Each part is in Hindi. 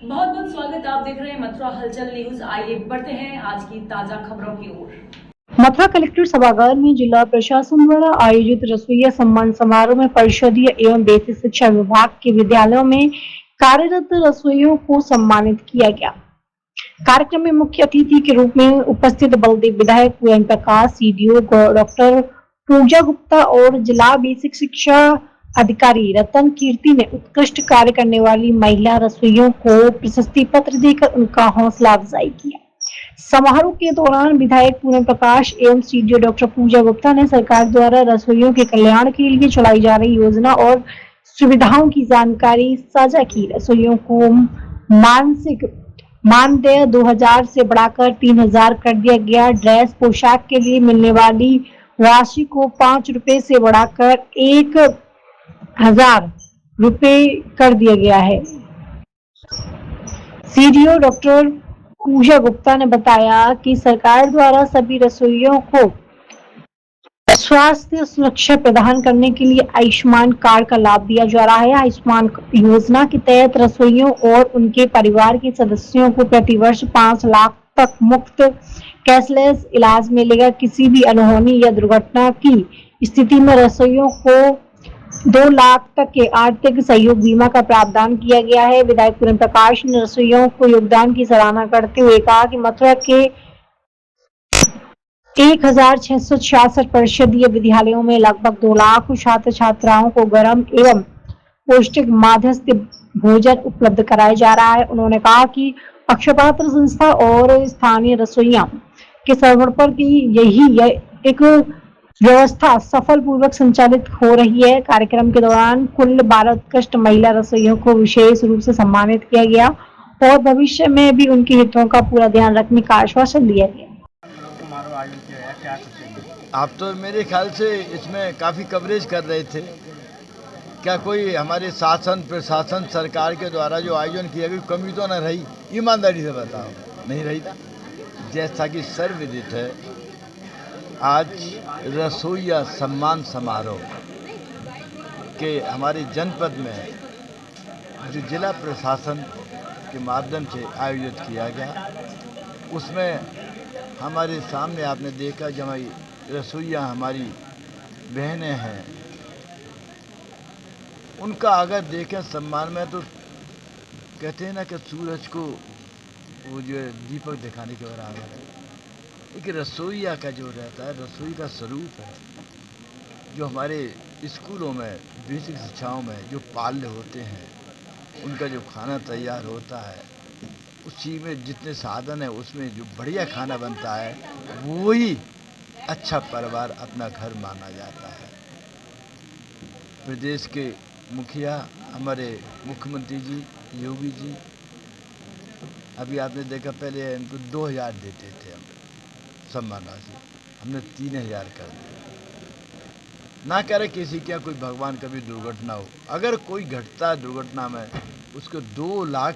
बहुत बहुत स्वागत। आप देख रहे हैं मथुरा हलचल न्यूज। आइए बढ़ते हैं आज की ताजा खबरों की ओर। मथुरा कलेक्टर सभागार में जिला प्रशासन द्वारा आयोजित रसोइया सम्मान समारोह में परिषदीय एवं बेसिक शिक्षा विभाग के विद्यालयों में कार्यरत रसोइयों को सम्मानित किया गया। कार्यक्रम में मुख्य अतिथि के रूप में उपस्थित बलदेव विधायक ओम प्रकाश, सीडीओ डॉक्टर पूजा गुप्ता और जिला बेसिक शिक्षा अधिकारी रतन कीर्ति ने उत्कृष्ट कार्य करने वाली महिला रसोइयों को प्रशस्ति पत्र देकर उनका हौसला अफजाई किया। समारोह के दौरान विधायक पूर्ण प्रकाश एवं सीडीओ डॉक्टर पूजा गुप्ता ने सरकार द्वारा रसोइयों के कल्याण के लिए चलाई जा रही योजना और सुविधाओं की जानकारी साझा की। रसोइयों को मानसिक मानदेय 2000 से बढ़ाकर 3000 कर दिया गया। ड्रेस पोशाक के लिए मिलने वाली राशि को 5 रुपए से बढ़ाकर 1000 रुपए कर दिया गया है। सीडीओ डॉक्टर पूजा गुप्ता ने बताया कि सरकार द्वारा सभी रसोइयों को स्वास्थ्य सुरक्षा प्रदान करने के लिए आयुष्मान कार्ड का लाभ दिया जा रहा है। आयुष्मान योजना के तहत रसोइयों और उनके परिवार के सदस्यों को प्रतिवर्ष 5 लाख तक मुफ्त कैशलेस इलाज मिलेगा। किसी भी अनहोनी या दुर्घटना की स्थिति में रसोइयों को 2 लाख तक के आर्थिक सहयोग बीमा का प्रावधान किया गया है। विधायक पूर्ण प्रकाश ने रसोइयों को योगदान की सराहना करते हुए कहा कि मथुरा के 1666 परिषदीय विद्यालयों में लगभग 2 लाख छात्र छात्राओं को गर्म एवं पौष्टिक मध्यस्थ भोजन उपलब्ध कराया जा रहा है। उन्होंने कहा कि अक्षपात्र संस्था और स्थानीय रसोइया के समर्पण की यही एक व्यवस्था सफल पूर्वक संचालित हो रही है। कार्यक्रम के दौरान कुल 12 उत्कृष्ट महिला रसोइयों को विशेष रूप से सम्मानित किया गया और भविष्य में भी उनके हितों का पूरा ध्यान रखने का आश्वासन दिया गया। आप तो मेरे ख्याल से इसमें काफ़ी कवरेज कर रहे थे। क्या कोई हमारे शासन प्रशासन सरकार के द्वारा जो आयोजन किया गया कमी तो न रही? ईमानदारी से बताओ, नहीं रही था। जैसा कि सर्वविदित है, आज रसोइया सम्मान समारोह के हमारे जनपद में जो जिला प्रशासन के माध्यम से आयोजित किया गया, उसमें हमारे सामने आपने देखा जब हमारी रसोइया हमारी बहनें हैं, उनका अगर देखें सम्मान में तो कहते हैं ना कि सूरज को वो जो दीपक दिखाने के बराबर है। एक रसोइया का जो रहता है, रसोई का स्वरूप है, जो हमारे स्कूलों में बेसिक शिक्षाओं में जो पाल्य होते हैं, उनका जो खाना तैयार होता है, उसी में जितने साधन है उसमें जो बढ़िया खाना बनता है, वही अच्छा परिवार अपना घर माना जाता है। प्रदेश के मुखिया हमारे मुख्यमंत्री जी योगी जी, अभी आपने देखा पहले इनको 2000 देते थे हम सम्मान राशि, हमने 3000 कर दिया। ना करे किसी क्या कोई भगवान कभी दुर्घटना हो, अगर कोई घटता है दुर्घटना में, उसको 2 लाख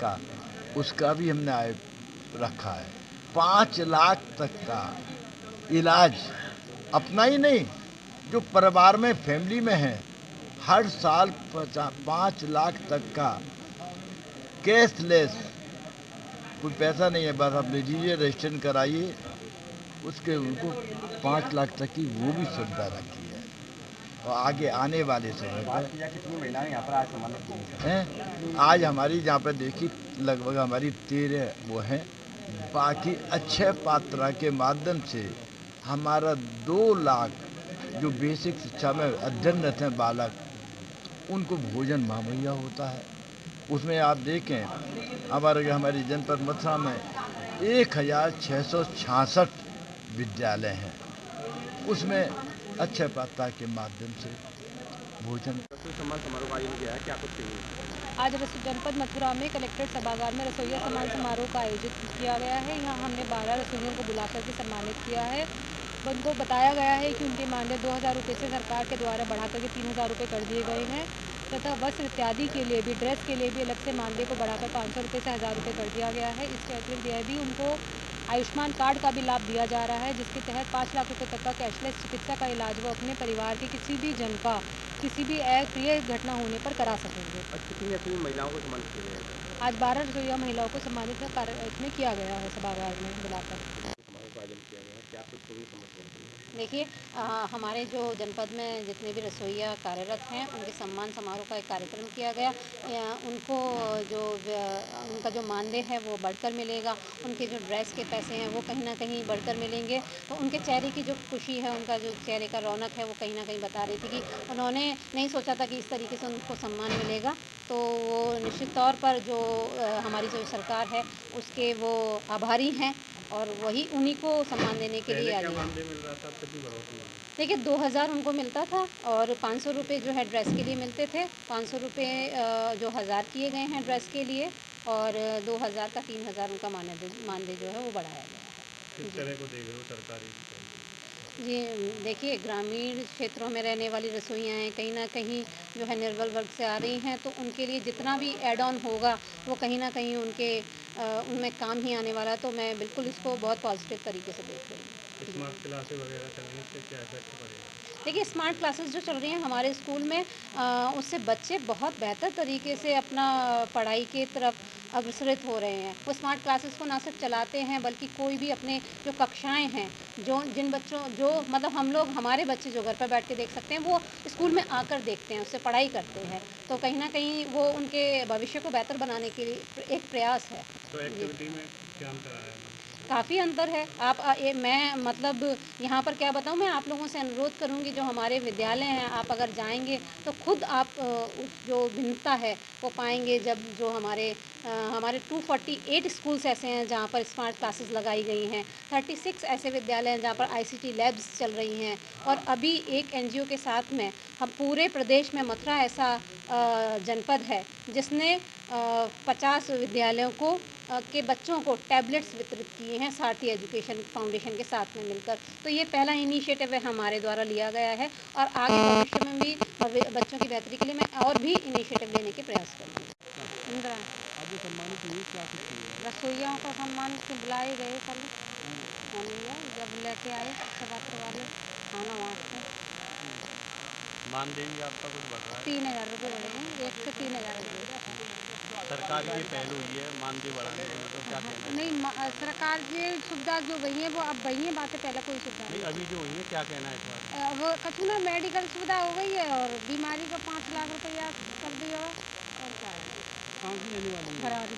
का उसका भी हमने आय रखा है। 5 लाख तक का इलाज अपना ही नहीं, जो परिवार में फैमिली में है, हर साल 5 लाख तक का कैशलेस, कोई पैसा नहीं है, बस आप लीजिए रजिस्ट्रेशन कराइए, उसके उनको 5 लाख तक की वो भी सुविधा रखी है। और आगे आने वाले समय पर कितनी महिलाएं यहाँ पर आज सम्मानित हैं? आज हमारी जहाँ पर देखी लगभग हमारी 13 वो हैं। बाकी अच्छे पात्रा के माध्यम से हमारा 2 लाख जो बेसिक शिक्षा में अध्ययनरत हैं बालक, उनको भोजन मुहैया होता है। उसमें आप देखें हमारी जनपद मथुरा में 1666 विद्यालय हैं, उसमें अच्छे पात्रा के माध्यम से भोजन सम्मान समारोह का आयोजन किया है, क्या कुछ कहिए? आज जनपद मथुरा में कलेक्टर सभागार में रसोइया सम्मान समारोह का आयोजित किया गया है। यहाँ हमने 12 रसोइयों को बुलाकर के सम्मानित किया है। उनको बताया गया है कि उनके मानदेय 2000 रुपये से सरकार के द्वारा बढ़ाकर के 3000 रुपये कर दिए गए हैं तथा वस्त्र इत्यादि के लिए भी, ड्रेस के लिए भी अलग से मानदेय को बढ़ाकर 500 रुपये से 1000 रुपये कर दिया गया है। इसके अतिरिक्त यह भी उनको आयुष्मान कार्ड का भी लाभ दिया जा रहा है, जिसके तहत 5 लाख रुपए तक का कैशलेस चिकित्सा का इलाज वो अपने परिवार के किसी भी जन का किसी भी अप्रिय घटना होने पर करा सकेंगे। और कितनी ऐसी महिलाओं को सम्मानित किया गया आज 12 रसोइया महिलाओं को सम्मानित इसमें किया गया है सभागार में बुलाकर। समारोह का आयोजन किया गया है, क्या कुछ पूरी समझ सकते हैं? देखिए, हमारे जो जनपद में जितने भी रसोइया कार्यरत हैं उनके सम्मान समारोह का एक कार्यक्रम किया गया। उनको उनका जो मानदेय है वो बढ़कर मिलेगा, उनके जो ड्रेस के पैसे हैं वो कहीं ना कहीं बढ़कर मिलेंगे। तो उनके चेहरे की जो खुशी है, उनका जो चेहरे का रौनक है वो कहीं ना कहीं बता रही थी कि उन्होंने नहीं सोचा था कि इस तरीके से उनको सम्मान मिलेगा। तो वो निश्चित तौर पर जो हमारी जो सरकार है उसके वो आभारी हैं और वही उन्हीं को सम्मान देने के लिए आई है। देखिए, 2000 उनको मिलता था और 500 रुपये जो है ड्रेस के लिए मिलते थे। 500 रुपये जो 1000 किए गए हैं ड्रेस के लिए और 2000 का 3000 उनका मानदेय जो है वो बढ़ाया गया है। किस तरह को देख रहे हो सरकारी? जी, देखिए, ग्रामीण क्षेत्रों में रहने वाली रसोइयाँ हैं, कहीं न कहीं जो है निर्बल वर्ग से आ रही हैं, तो उनके लिए जितना भी ऐड ऑन होगा वो कहीं न कहीं उनमें काम ही आने वाला है। तो मैं बिल्कुल इसको बहुत पॉजिटिव तरीके से देख रही हूँ। स्मार्ट क्लासेस वगैरह चलने से क्या इफेक्ट पड़ेगा? देखिए, स्मार्ट क्लासेस जो चल रही हैं हमारे स्कूल में, उससे बच्चे बहुत बेहतर तरीके से अपना पढ़ाई की तरफ अग्रसरित हो रहे हैं। वो स्मार्ट क्लासेस को ना सिर्फ चलाते हैं बल्कि कोई भी अपने जो कक्षाएं हैं, जिन बच्चों जो मतलब हमारे बच्चे जो घर पर बैठ के देख सकते हैं वो स्कूल में आकर देखते हैं, उससे पढ़ाई करते हैं। तो कहीं ना कहीं वो उनके भविष्य को बेहतर बनाने के लिए एक प्रयास है। तो एक्टिविटी में क्या अंतर आया है? काफ़ी अंतर है। मैं मतलब यहाँ पर क्या बताऊँ, मैं आप लोगों से अनुरोध करूँगी, जो हमारे विद्यालय हैं आप अगर जाएँगे तो खुद आप उस जो भिन्नता है वो पाएँगे। जब जो हमारे 248 स्कूल्स ऐसे हैं जहाँ पर स्मार्ट क्लासेस लगाई गई हैं, 36 ऐसे विद्यालय हैं जहाँ पर आईसीटी लैब्स चल रही हैं और अभी एक एनजीओ के साथ में हम पूरे प्रदेश में मथुरा ऐसा जनपद है जिसने 50 विद्यालयों के बच्चों को टैबलेट्स वितरित किए हैं सारथी एजुकेशन फाउंडेशन के साथ में मिलकर। तो ये पहला इनिशिएटिव है हमारे द्वारा लिया गया है और आगे भविष्य में भी बच्चों की बेहतरी के लिए मैं और भी इनिशिएटिव लेने के प्रयास करूँगी। इंदिरा अब सम्मानित हुई क्या कुछ किया? रसोइयों को सम्मान के बुलाए गए कल मैनेजर जब लेके आए छात्र वाले खाना वहाँ से। मानदेय भी आपका कुछ बढ़ रहा है? 3000 रुपये बढ़े हैं, 1 से 3000 रुपये। सरकार की पहल हुई है मानदेय बढ़ाने के लिए, तो क्या कहना है? नहीं, सरकार की सुविधा जो गई है वो अब गई है, बातें पहले कोई सुविधा नहीं, नहीं। अभी जो हुई है क्या कहना है इस बारे में? वो कछु ना मेडिकल सुविधा हो गई है और बीमारी का 5 लाख रुपया कर दिया और क्या है। कहाँ की रहने वाली है? भरारी।